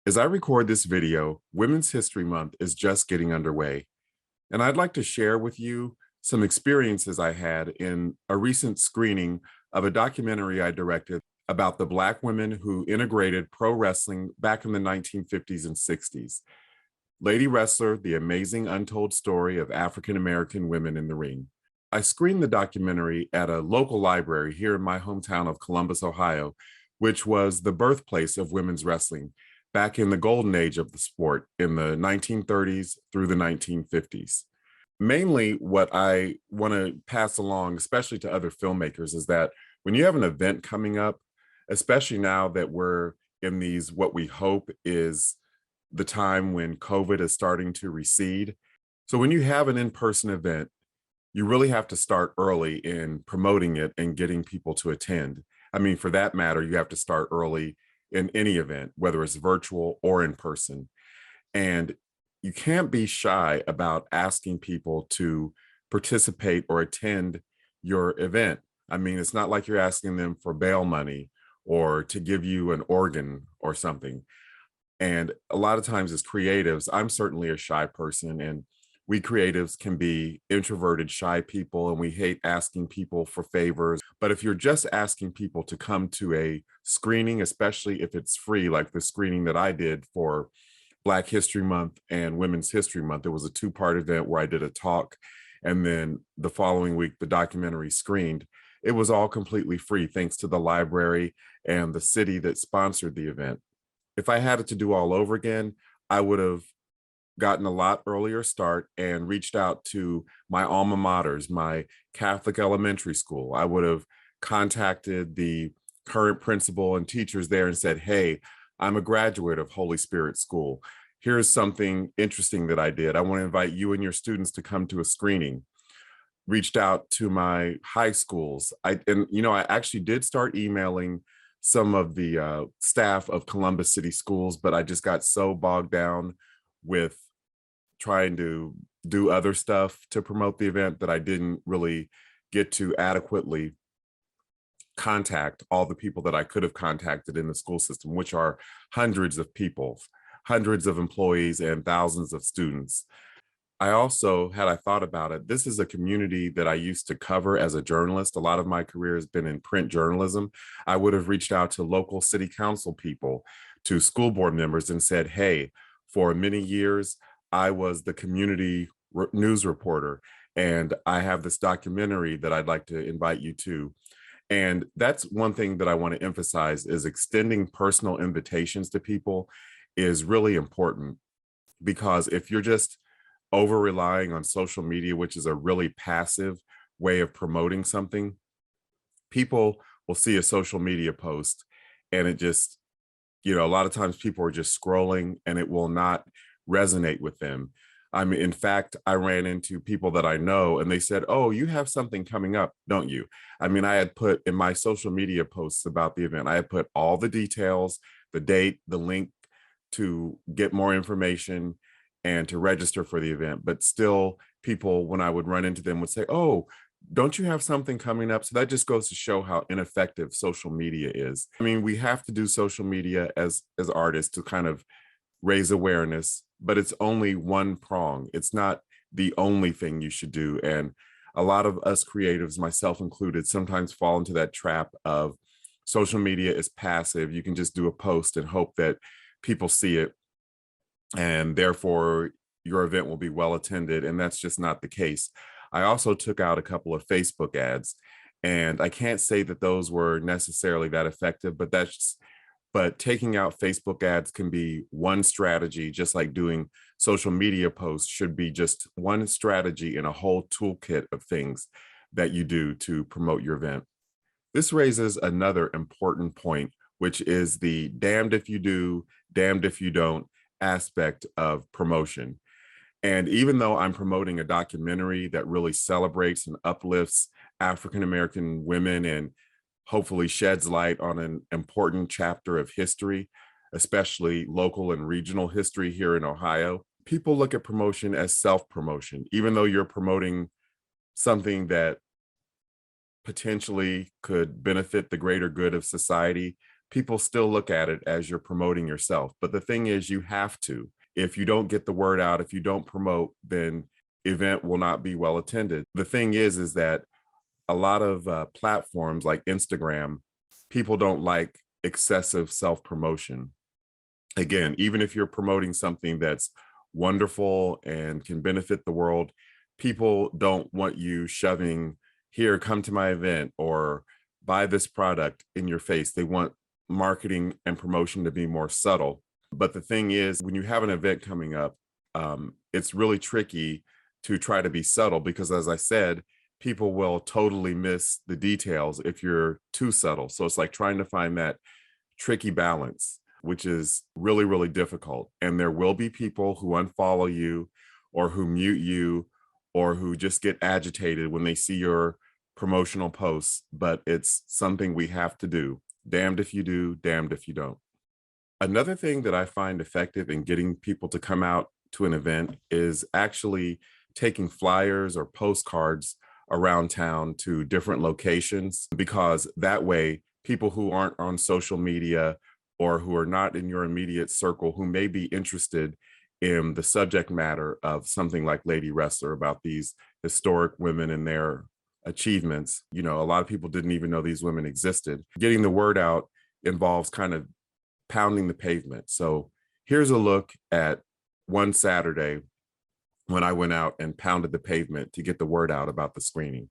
As I record this video, Women's History Month is just getting underway, and I'd like to share with you some experiences I had in a recent screening of a documentary I directed about the Black women who integrated pro wrestling back in the 1950s and 60s. Lady Wrestler, the amazing untold story of African American women in the ring. I screened the documentary at a local library here in my hometown of Columbus, Ohio, which was the birthplace of women's wrestling back in the golden age of the sport in the 1930s through the 1950s. Mainly, what I want to pass along, especially to other filmmakers, is that when you have an event coming up, especially now that we're in these, what we hope is the time when COVID is starting to recede. So when you have an in-person event, you really have to start early in promoting it and getting people to attend. I mean, for that matter, you have to start early in any event, whether it's virtual or in person. And you can't be shy about asking people to participate or attend your event. I mean, it's not like you're asking them for bail money or to give you an organ or something. And a lot of times as creatives, I'm certainly a shy person, and we creatives can be introverted, shy people, and we hate asking people for favors. But if you're just asking people to come to a screening, especially if it's free, like the screening that I did for Black History Month and Women's History Month, it was a two-part event where I did a talk, and then the following week, the documentary screened. It was all completely free, thanks to the library and the city that sponsored the event. If I had it to do all over again, I would have gotten a lot earlier start and reached out to my alma maters, my Catholic elementary school. I would have contacted the current principal and teachers there and said, hey, I'm a graduate of Holy Spirit School. Here's something interesting that I did. I want to invite you and your students to come to a screening. Reached out to my high schools. I actually did start emailing some of the staff of Columbus City Schools, but I just got so bogged down with trying to do other stuff to promote the event that I didn't really get to adequately contact all the people that I could have contacted in the school system, which are hundreds of people, hundreds of employees, and thousands of students. I also, had I thought about it, this is a community that I used to cover as a journalist. A lot of my career has been in print journalism. I would have reached out to local city council people, to school board members, and said, hey, for many years, I was the community news reporter, and I have this documentary that I'd like to invite you to. And that's one thing that I want to emphasize, is extending personal invitations to people is really important, because if you're just over relying on social media, which is a really passive way of promoting something, people will see a social media post and it just, a lot of times people are just scrolling and it will not resonate with them. I mean, in fact, I ran into people that I know and they said, oh, you have something coming up, don't you? I mean, I had put in my social media posts about the event, I had put all the details, the date, the link to get more information and to register for the event. But still, people, when I would run into them, would say, oh, don't you have something coming up? So that just goes to show how ineffective social media is. I mean, we have to do social media as artists to kind of raise awareness, but it's only one prong. It's not the only thing you should do. And a lot of us creatives, myself included, sometimes fall into that trap of social media is passive. You can just do a post and hope that people see it, and therefore your event will be well attended. And that's just not the case. I also took out a couple of Facebook ads, and I can't say that those were necessarily that effective, but taking out Facebook ads can be one strategy, just like doing social media posts should be just one strategy in a whole toolkit of things that you do to promote your event. This raises another important point, which is the damned if you do, damned if you don't aspect of promotion. And even though I'm promoting a documentary that really celebrates and uplifts African American women and hopefully sheds light on an important chapter of history, especially local and regional history here in Ohio, people look at promotion as self-promotion. Even though you're promoting something that potentially could benefit the greater good of society, people still look at it as you're promoting yourself. But the thing is, you have to. If you don't get the word out, if you don't promote, then event will not be well attended. The thing is that a lot of platforms like Instagram, people don't like excessive self promotion. Again, even if you're promoting something that's wonderful and can benefit the world, people don't want you shoving, here, come to my event or buy this product in your face. They want marketing and promotion to be more subtle. But the thing is, when you have an event coming up, it's really tricky to try to be subtle because, as I said, people will totally miss the details if you're too subtle. So it's like trying to find that tricky balance, which is really, really difficult. And there will be people who unfollow you or who mute you or who just get agitated when they see your promotional posts, but it's something we have to do. Damned if you do, damned if you don't. Another thing that I find effective in getting people to come out to an event is actually taking flyers or postcards around town to different locations, because that way people who aren't on social media or who are not in your immediate circle who may be interested in the subject matter of something like Lady Wrestler, about these historic women and their achievements. You know, a lot of people didn't even know these women existed. Getting the word out involves kind of pounding the pavement. So here's a look at one Saturday when I went out and pounded the pavement to get the word out about the screening.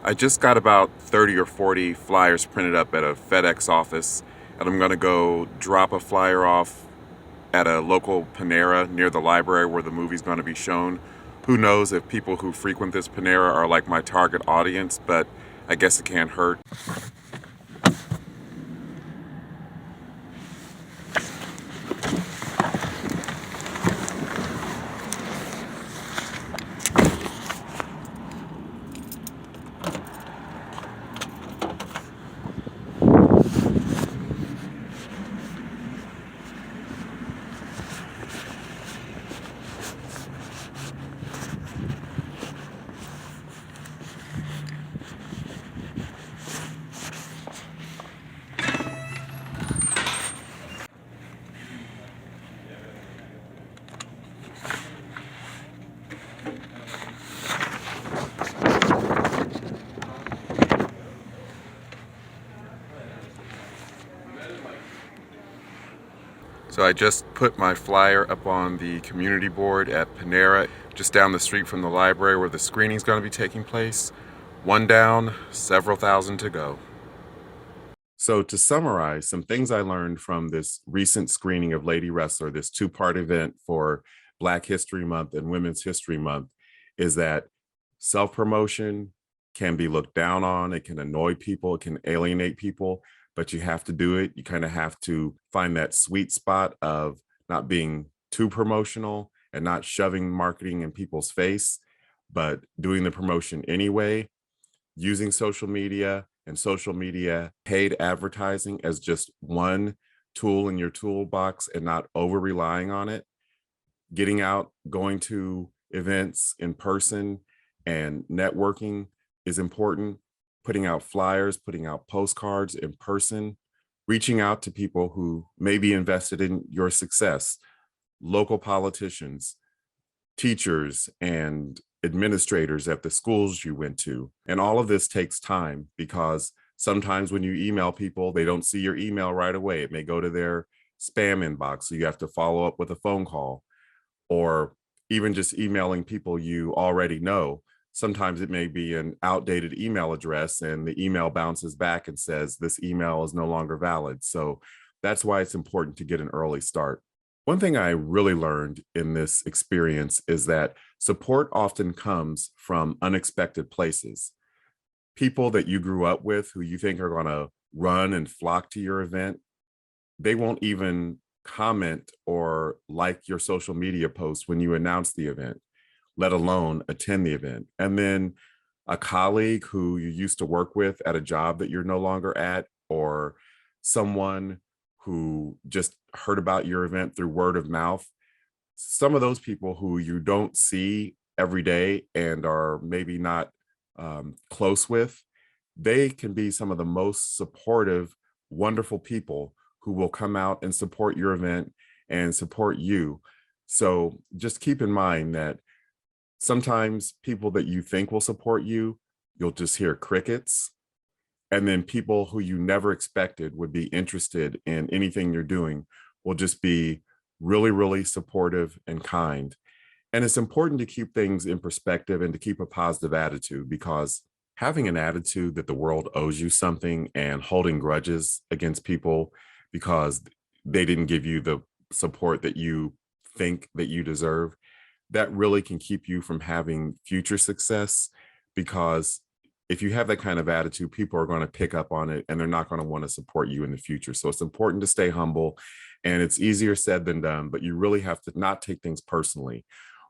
I just got about 30 or 40 flyers printed up at a FedEx office, and I'm going to go drop a flyer off at a local Panera near the library where the movie's going to be shown. Who knows if people who frequent this Panera are like my target audience, but I guess it can't hurt. So I just put my flyer up on the community board at Panera, just down the street from the library where the screening is going to be taking place. One down, several thousand to go. So to summarize, some things I learned from this recent screening of Lady Wrestler, this two-part event for Black History Month and Women's History Month, is that self-promotion can be looked down on. It can annoy people. It can alienate people, but you have to do it. You kind of have to find that sweet spot of not being too promotional and not shoving marketing in people's face, but doing the promotion anyway, using social media and social media paid advertising as just one tool in your toolbox and not over relying on it. Getting out, going to events in person and networking is important. Putting out flyers, putting out postcards in person, reaching out to people who may be invested in your success, local politicians, teachers, and administrators at the schools you went to. And all of this takes time because sometimes when you email people, they don't see your email right away. It may go to their spam inbox. So you have to follow up with a phone call, or even just emailing people you already know. Sometimes it may be an outdated email address and the email bounces back and says this email is no longer valid. So that's why it's important to get an early start. One thing I really learned in this experience is that support often comes from unexpected places. People that you grew up with who you think are going to run and flock to your event, they won't even comment or like your social media posts when you announce the event, let alone attend the event. And then a colleague who you used to work with at a job that you're no longer at, or someone who just heard about your event through word of mouth. Some of those people who you don't see every day and are maybe not close with, they can be some of the most supportive wonderful people who will come out and support your event and support you. So just keep in mind that sometimes people that you think will support you, you'll just hear crickets. And then people who you never expected would be interested in anything you're doing will just be really, really supportive and kind. And it's important to keep things in perspective and to keep a positive attitude, because having an attitude that the world owes you something and holding grudges against people because they didn't give you the support that you think that you deserve, that really can keep you from having future success. Because if you have that kind of attitude, people are going to pick up on it and they're not going to want to support you in the future. So it's important to stay humble, and it's easier said than done, but you really have to not take things personally.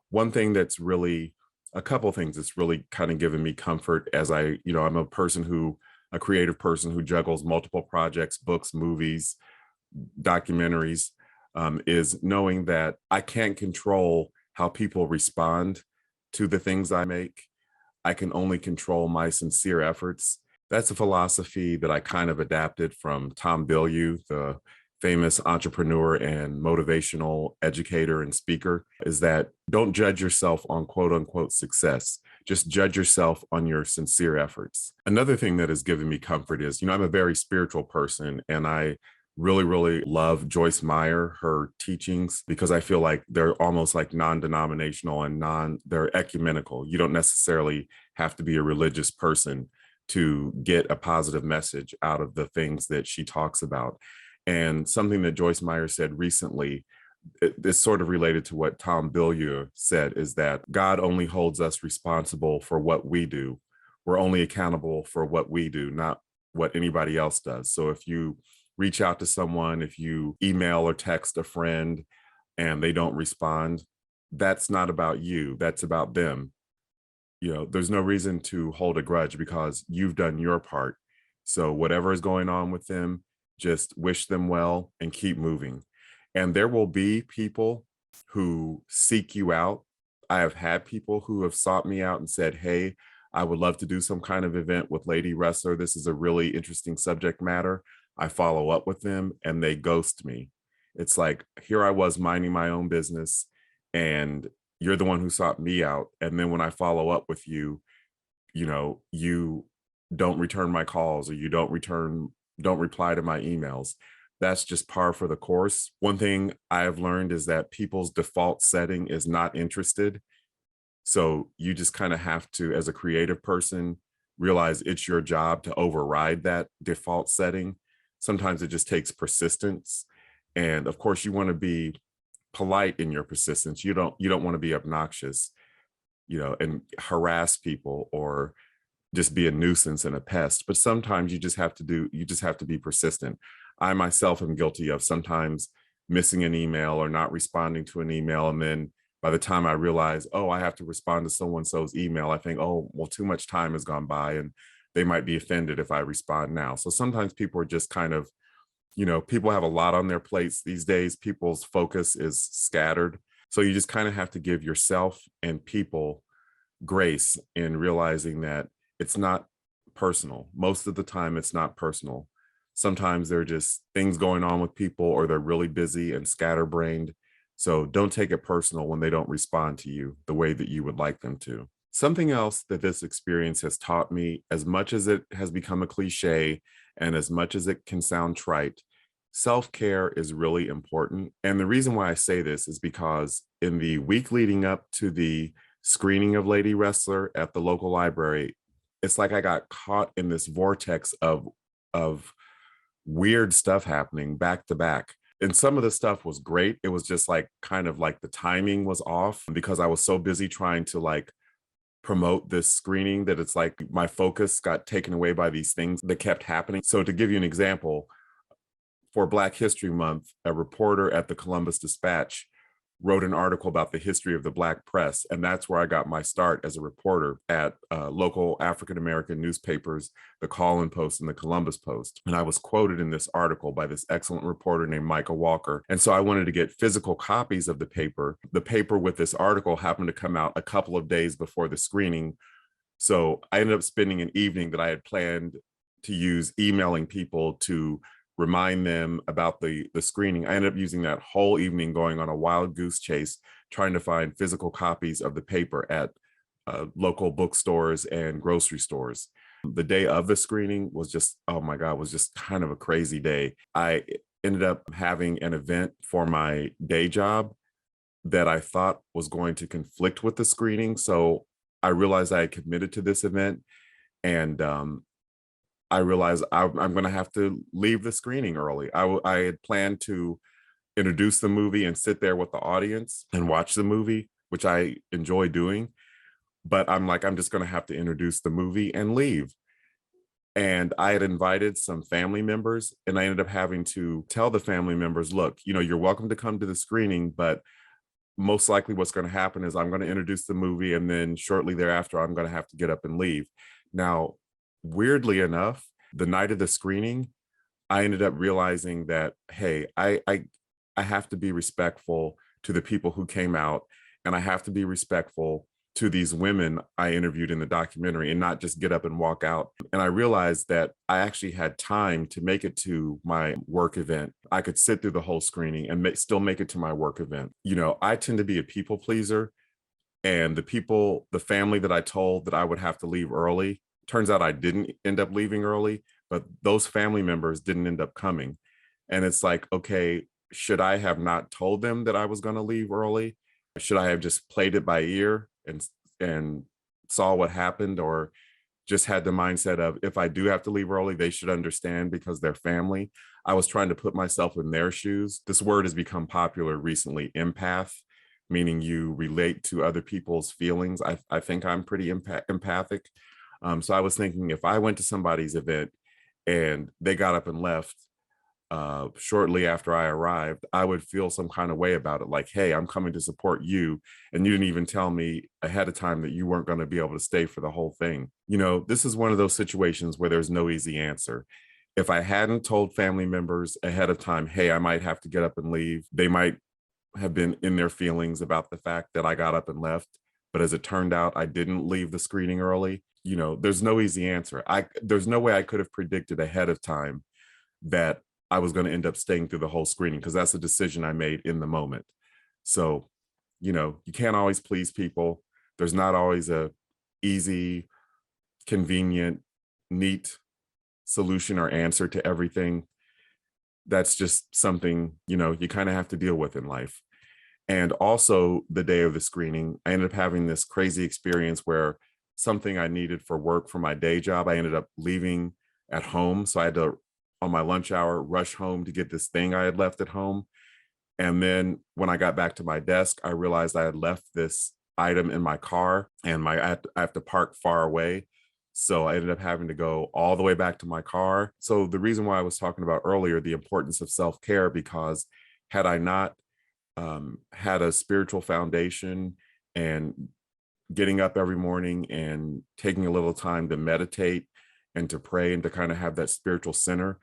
One thing that's really, a couple of things that's really kind of given me comfort as I'm a creative person who juggles multiple projects, books, movies, documentaries, is knowing that I can't control how people respond to the things I make. I can only control my sincere efforts. That's a philosophy that I kind of adapted from Tom Bilyeu, the famous entrepreneur and motivational educator and speaker, is that don't judge yourself on quote unquote success. Just judge yourself on your sincere efforts. Another thing that has given me comfort is, I'm a very spiritual person, and I really, really love Joyce Meyer, her teachings, because I feel like they're almost like non-denominational and they're ecumenical. You don't necessarily have to be a religious person to get a positive message out of the things that she talks about. And something that Joyce Meyer said recently, this sort of related to what Tom Bilyeu said, is that God only holds us responsible for what we do. We're only accountable for what we do, not what anybody else does. So if you reach out to someone, if you email or text a friend and they don't respond, that's not about you, that's about them. There's no reason to hold a grudge because you've done your part. So whatever is going on with them, just wish them well and keep moving. And there will be people who seek you out. I have had people who have sought me out and said, hey, I would love to do some kind of event with Lady Wrestler. This is a really interesting subject matter. I follow up with them and they ghost me. It's like, here I was minding my own business and you're the one who sought me out. And then when I follow up with you, you don't return my calls, or you don't reply to my emails. That's just par for the course. One thing I have learned is that people's default setting is not interested. So you just kind of have to, as a creative person, realize it's your job to override that default setting. Sometimes it just takes persistence. And of course, you want to be polite in your persistence. You don't want to be obnoxious, and harass people or just be a nuisance and a pest. But sometimes you just have to be persistent. I myself am guilty of sometimes missing an email or not responding to an email. And then by the time I realize, oh, I have to respond to so-and-so's email, I think, oh, well, too much time has gone by and they might be offended if I respond now. So sometimes people are just kind of, people have a lot on their plates these days. People's focus is scattered. So you just kind of have to give yourself and people grace in realizing that it's not personal. Most of the time, it's not personal. Sometimes there are just things going on with people, or they're really busy and scatterbrained. So don't take it personal when they don't respond to you the way that you would like them to. Something else that this experience has taught me, as much as it has become a cliche and as much as it can sound trite, self-care is really important. And the reason why I say this is because in the week leading up to the screening of Lady Wrestler at the local library, it's like I got caught in this vortex of weird stuff happening back to back. And some of the stuff was great. It was just like kind of like the timing was off because I was so busy trying to promote this screening that it's like my focus got taken away by these things that kept happening. So to give you an example, for Black History Month, a reporter at the Columbus Dispatch wrote an article about the history of the Black press. And that's where I got my start as a reporter at local African-American newspapers, the Call and Post and the Columbus Post. And I was quoted in this article by this excellent reporter named Micah Walker. And so I wanted to get physical copies of the paper. The paper with this article happened to come out a couple of days before the screening. So I ended up spending an evening that I had planned to use emailing people to remind them about the screening. I ended up using that whole evening going on a wild goose chase, trying to find physical copies of the paper at local bookstores and grocery stores. The day of the screening was just, oh my God, was just kind of a crazy day. I ended up having an event for my day job that I thought was going to conflict with the screening. So I realized I had committed to this event, and I realized I'm going to have to leave the screening early. I had planned to introduce the movie and sit there with the audience and watch the movie, which I enjoy doing. But I'm like, I'm just going to have to introduce the movie and leave. And I had invited some family members, and I ended up having to tell the family members, look, you're welcome to come to the screening, but most likely what's going to happen is I'm going to introduce the movie, and then shortly thereafter I'm going to have to get up and leave. Now, weirdly enough, the night of the screening, I ended up realizing that, hey, I have to be respectful to the people who came out, and I have to be respectful to these women I interviewed in the documentary, and not just get up and walk out. And I realized that I actually had time to make it to my work event. I could sit through the whole screening and still make it to my work event. I tend to be a people pleaser, and the family that I told that I would have to leave early, turns out I didn't end up leaving early, but those family members didn't end up coming. And it's like, okay, should I have not told them that I was going to leave early? Should I have just played it by ear and saw what happened, or just had the mindset of, if I do have to leave early, they should understand because they're family? I was trying to put myself in their shoes. This word has become popular recently, empath, meaning you relate to other people's feelings. I think I'm pretty empathic. So I was thinking, if I went to somebody's event and they got up and left shortly after I arrived, I would feel some kind of way about it. Like, hey, I'm coming to support you, and you didn't even tell me ahead of time that you weren't going to be able to stay for the whole thing. This is one of those situations where there's no easy answer. If I hadn't told family members ahead of time, hey, I might have to get up and leave, they might have been in their feelings about the fact that I got up and left. But as it turned out, I didn't leave the screening early. There's no easy answer. There's no way I could have predicted ahead of time that I was going to end up staying through the whole screening, because that's a decision I made in the moment. So, you can't always please people. There's not always a easy, convenient, neat solution or answer to everything. That's just something, you kind of have to deal with in life. And also, the day of the screening, I ended up having this crazy experience where something I needed for work for my day job, I ended up leaving at home. So I had to, on my lunch hour, rush home to get this thing I had left at home. And then when I got back to my desk, I realized I had left this item in my car, and I have to park far away. So I ended up having to go all the way back to my car. So the reason why I was talking about earlier, the importance of self-care, because had I not had a spiritual foundation, and getting up every morning and taking a little time to meditate and to pray and to kind of have that spiritual center,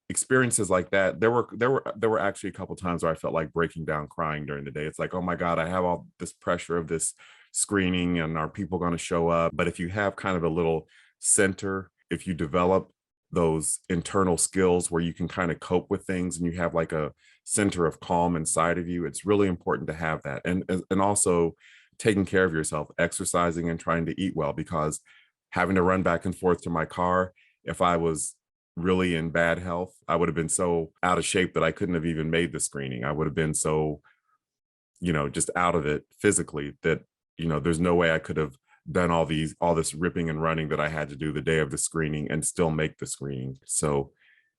experiences like that, there were actually a couple times where I felt like breaking down crying during the day. It's like, oh my God, I have all this pressure of this screening, and are people going to show up? But if you have kind of a little center, if you develop those internal skills where you can kind of cope with things, and you have like a center of calm inside of you, it's really important to have that. And also taking care of yourself, exercising and trying to eat well, because having to run back and forth to my car, if I was really in bad health, I would have been so out of shape that I couldn't have even made the screening. I would have been so, just out of it physically, that, there's no way I could have done all this ripping and running that I had to do the day of the screening and still make the screening. So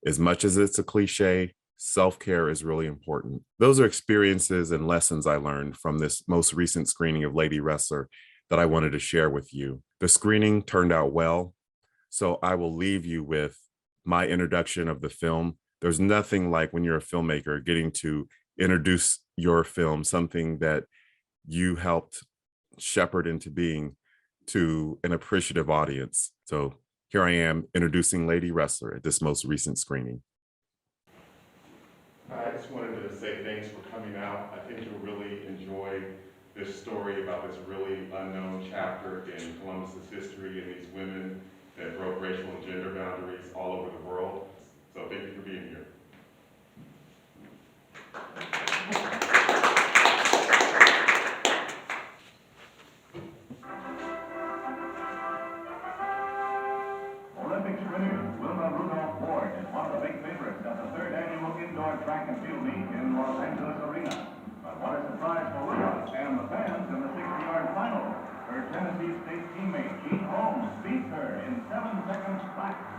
as much as it's a cliche, self-care is really important. Those are experiences and lessons I learned from this most recent screening of Lady Wrestler that I wanted to share with you. The screening turned out well, so I will leave you with my introduction of the film. There's nothing like, when you're a filmmaker, getting to introduce your film, something that you helped shepherd into being, to an appreciative audience. So here I am introducing Lady Wrestler at this most recent screening. I just wanted to say thanks for coming out. I think you'll really enjoy this story about this really unknown chapter in Columbus's history, and these women that broke racial and gender boundaries all over the world. So thank you for being here. Olympic sprinter Wilma Rudolph Ward is one of the big favorites at the third annual indoor track and field meet in Los Angeles Arena. But what a surprise for Wilma and the fans in the 60-yard final. Her Tennessee State teammate Gene Holmes beats her in 7 seconds flat.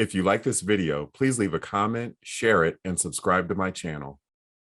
If you like this video, please leave a comment, share it, and subscribe to my channel.